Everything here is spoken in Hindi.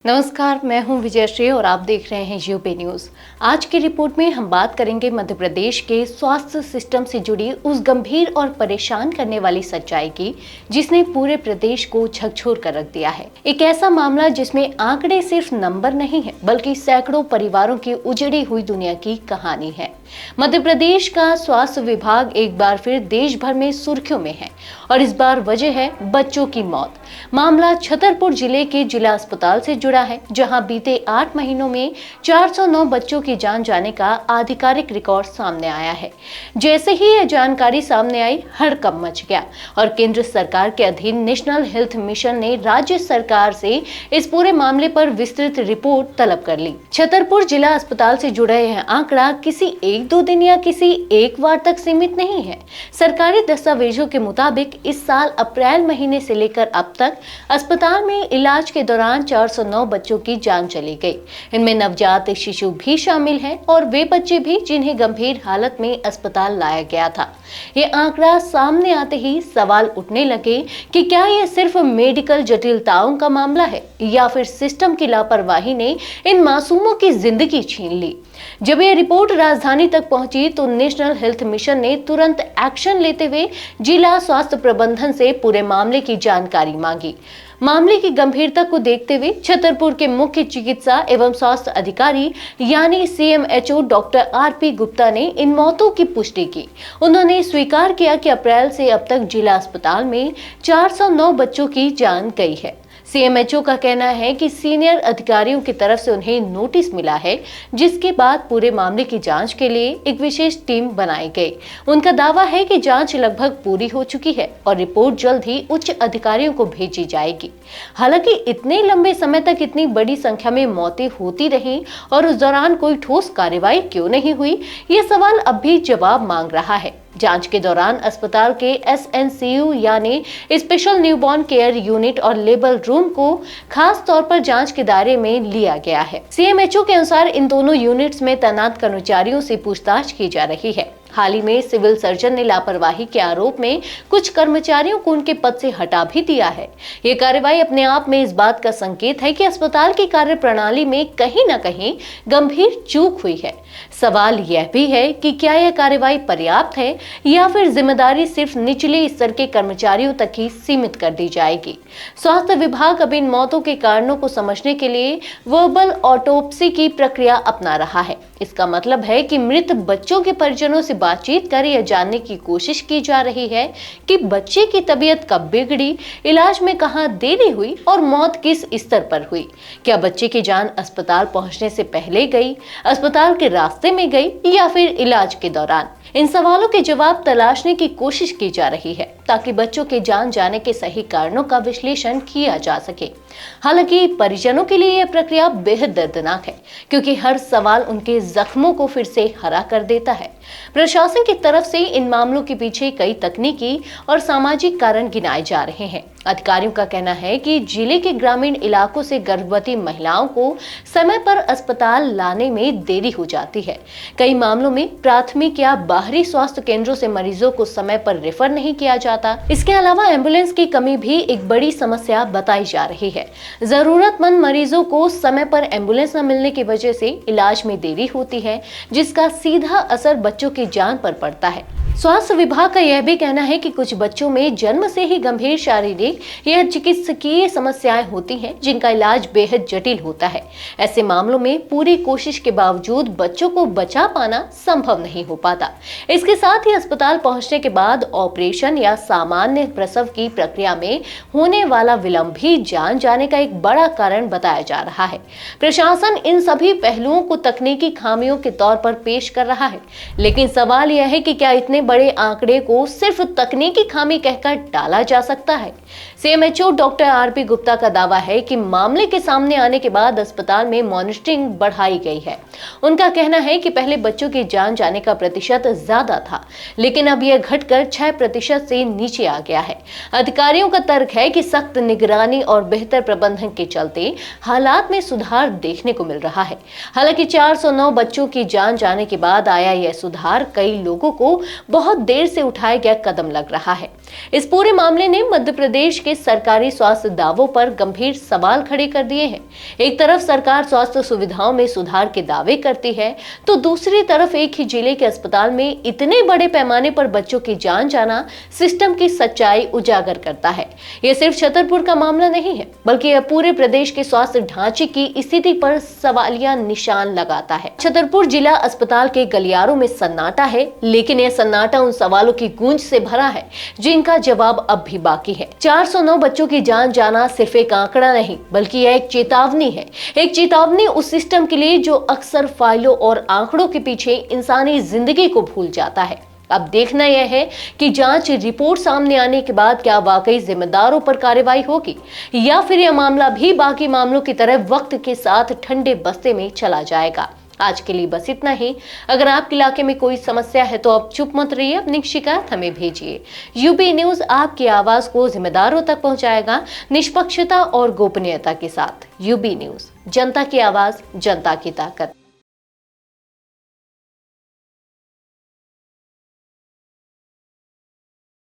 नमस्कार, मैं हूं विजयश्री और आप देख रहे हैं यूपी न्यूज। आज की रिपोर्ट में हम बात करेंगे मध्य प्रदेश के स्वास्थ्य सिस्टम से जुड़ी उस गंभीर और परेशान करने वाली सच्चाई की जिसने पूरे प्रदेश को झकझोर कर रख दिया है। एक ऐसा मामला जिसमें आंकड़े सिर्फ नंबर नहीं है बल्कि सैकड़ों परिवारों की उजड़ी हुई दुनिया की कहानी है। मध्य प्रदेश का स्वास्थ्य विभाग एक बार फिर देश भर में सुर्खियों में है और इस बार वजह है बच्चों की मौत। मामला छतरपुर जिले के जिला अस्पताल से जुड़ा है, जहां बीते 8 महीनों में 409 बच्चों की जान जाने का आधिकारिक रिकॉर्ड सामने आया है। जैसे ही यह जानकारी सामने आई, हड़कंप मच गया और केंद्र सरकार के अधीन नेशनल हेल्थ मिशन ने राज्य सरकार से इस पूरे मामले पर विस्तृत रिपोर्ट तलब कर ली। छतरपुर जिला अस्पताल से जुड़ा यह आंकड़ा किसी एक दो दिन या किसी एक वार तक सीमित नहीं है। सरकारी दस्तावेजों के मुताबिक इस साल अप्रैल महीने से लेकर अब तक अस्पताल में इलाज के दौरान 409 बच्चों की जान चली गई। इनमें नवजात शिशु भी शामिल हैं और वे बच्चे भी जिन्हें गंभीर हालत में अस्पताल लाया गया था। ये आंकड़ा सामने आते ही सवाल उठने लगे कि क्या यह सिर्फ मेडिकल जटिलताओं का मामला है या फिर सिस्टम की लापरवाही ने इन मासूमों की जिंदगी छीन ली। जब यह रिपोर्ट राजधानी तक पहुंची तो नेशनल हेल्थ मिशन ने तुरंत एक्शन लेते हुए जिला स्वास्थ्य प्रबंधन से पूरे मामले की जानकारी मांगी। मामले की गंभीरता को देखते हुए छतरपुर के मुख्य चिकित्सा एवं स्वास्थ्य अधिकारी यानी CMHO डॉक्टर RP गुप्ता ने इन मौतों की पुष्टि की। उन्होंने स्वीकार किया कि अप्रैल से अब तक जिला अस्पताल में 409 बच्चों की जान गई है। CMHO का कहना है कि सीनियर अधिकारियों की तरफ से उन्हें नोटिस मिला है, जिसके बाद पूरे मामले की जांच के लिए एक विशेष टीम बनाई गई। उनका दावा है कि जांच लगभग पूरी हो चुकी है और रिपोर्ट जल्द ही उच्च अधिकारियों को भेजी जाएगी। हालांकि इतने लंबे समय तक इतनी बड़ी संख्या में मौतें होती रहीं और उस दौरान कोई ठोस कार्रवाई क्यों नहीं हुई, ये सवाल अब भी जवाब मांग रहा है। जांच के दौरान अस्पताल के SNCU यानी स्पेशल न्यूबॉर्न केयर यूनिट और लेबर रूम को खास तौर पर जांच के दायरे में लिया गया है। CMHO के अनुसार इन दोनों यूनिट्स में तैनात कर्मचारियों से पूछताछ की जा रही है। हाल ही में सिविल सर्जन ने लापरवाही के आरोप में कुछ कर्मचारियों को उनके पद से हटा भी दिया है। ये कार्रवाई अपने आप में इस बात का संकेत है कि अस्पताल की कार्यप्रणाली में कहीं न कहीं गंभीर चूक हुई है। सवाल यह भी है कि क्या यह कार्रवाई पर्याप्त है या फिर जिम्मेदारी सिर्फ निचले स्तर के कर्मचारियों तक ही सीमित कर दी जाएगी। स्वास्थ्य विभाग अब इन मौतों के कारणों को समझने के लिए वर्बल ऑटोप्सी की प्रक्रिया अपना रहा है। इसका मतलब है कि मृत बच्चों के परिजनों से बातचीत कर यह जानने की कोशिश की जा रही है कि बच्चे की तबीयत कब बिगड़ी, इलाज में कहां देरी हुई और मौत किस स्तर पर हुई। क्या बच्चे की जान अस्पताल पहुंचने से पहले गई, अस्पताल के रास्ते में गई या फिर इलाज के दौरान। इन सवालों के जवाब तलाशने की कोशिश की जा रही है ताकि बच्चों के जान जाने के सही कारणों का विश्लेषण किया जा सके। हालांकि परिजनों के लिए यह प्रक्रिया बेहद दर्दनाक है, क्योंकि हर सवाल उनके जख्मों को फिर से हरा कर देता है। प्रशासन की तरफ से इन मामलों के पीछे कई तकनीकी और सामाजिक कारण गिनाए जा रहे हैं। अधिकारियों का कहना है कि जिले के ग्रामीण इलाकों से गर्भवती महिलाओं को समय पर अस्पताल लाने में देरी हो जाती है। कई मामलों में प्राथमिक या बाहरी स्वास्थ्य केंद्रों से मरीजों को समय पर रेफर नहीं किया जाता। इसके अलावा एम्बुलेंस की कमी भी एक बड़ी समस्या बताई जा रही है। जरूरतमंद मरीजों को समय पर एम्बुलेंस न मिलने की वजह से इलाज में देरी होती है, जिसका सीधा असर बच्चों की जान पर पड़ता है। स्वास्थ्य विभाग का यह भी कहना है कि कुछ बच्चों में जन्म से ही गंभीर शारीरिक या चिकित्सकीय समस्याएं होती हैं, जिनका इलाज बेहद जटिल होता है। ऐसे मामलों में पूरी कोशिश के बावजूद बच्चों को बचा पाना संभव नहीं हो पाता। इसके साथ ही अस्पताल पहुंचने के बाद ऑपरेशन या सामान्य प्रसव की प्रक्रिया में होने वाला विलंब भी जान जाने का एक बड़ा कारण बताया जा रहा है। प्रशासन इन सभी पहलुओं को तकनीकी खामियों के तौर पर पेश कर रहा है, लेकिन सवाल यह है कि क्या इतने बड़े आंकड़े को सिर्फ तकनीकी खामी कहकर टाला जा सकता है। CMHO डॉक्टर RP गुप्ता का दावा है कि मामले के सामने आने के बाद अस्पताल में मॉनिटरिंग बढ़ाई गई है। उनका कहना है कि पहले बच्चों की जान जाने का प्रतिशत ज्यादा था, लेकिन अब यह घटकर 6% से नीचे आ गया है। अधिकारियों का तर्क है कि सख्त निगरानी और बेहतर प्रबंधन के चलते हालात में सुधार देखने को मिल रहा है। हालांकि 409 बच्चों की जान जाने के बाद आया यह सुधार कई लोगों को बहुत देर से उठाया गया कदम लग रहा है। इस पूरे मामले ने मध्य प्रदेश के सरकारी स्वास्थ्य दावों पर गंभीर सवाल खड़े कर दिए हैं। एक तरफ सरकार स्वास्थ्य सुविधाओं में सुधार के दावे करती है, तो दूसरी तरफ एक ही जिले के अस्पताल में इतने बड़े पैमाने पर बच्चों की जान जाना सिस्टम की सच्चाई उजागर करता है। यह सिर्फ छतरपुर का मामला नहीं है, बल्कि यह पूरे प्रदेश के स्वास्थ्य ढांचे की स्थिति पर सवालिया निशान लगाता है। छतरपुर जिला अस्पताल के गलियारों में सन्नाटा है, लेकिन यह सन्नाटा उन सवालों की गूंज से भरा है जिनका जवाब अब भी बाकी है। 409 बच्चों की जान जाना सिर्फ एक आंकड़ा नहीं, बल्कि यह एक चेतावनी है। एक चेतावनी उस सिस्टम के लिए जो अक्सर फाइलों और आंकड़ों के पीछे इंसानी जिंदगी को भूल जाता है। अब देखना यह है कि जांच रिपोर्ट सामने आने के बाद क्या वाकई जिम्मेदारों पर कार्रवाई होगी, या फिर यह मामला भी बाकी मामलों की तरह वक्त के साथ ठंडे बस्ते में चला जाएगा। आज के लिए बस इतना ही। अगर आपके इलाके में कोई समस्या है तो आप चुप मत रहिए, अपनी शिकायत हमें भेजिए। यूपी न्यूज आपकी आवाज को जिम्मेदारों तक पहुंचाएगा, निष्पक्षता और गोपनीयता के साथ। यूपी न्यूज, जनता की आवाज, जनता की ताकत।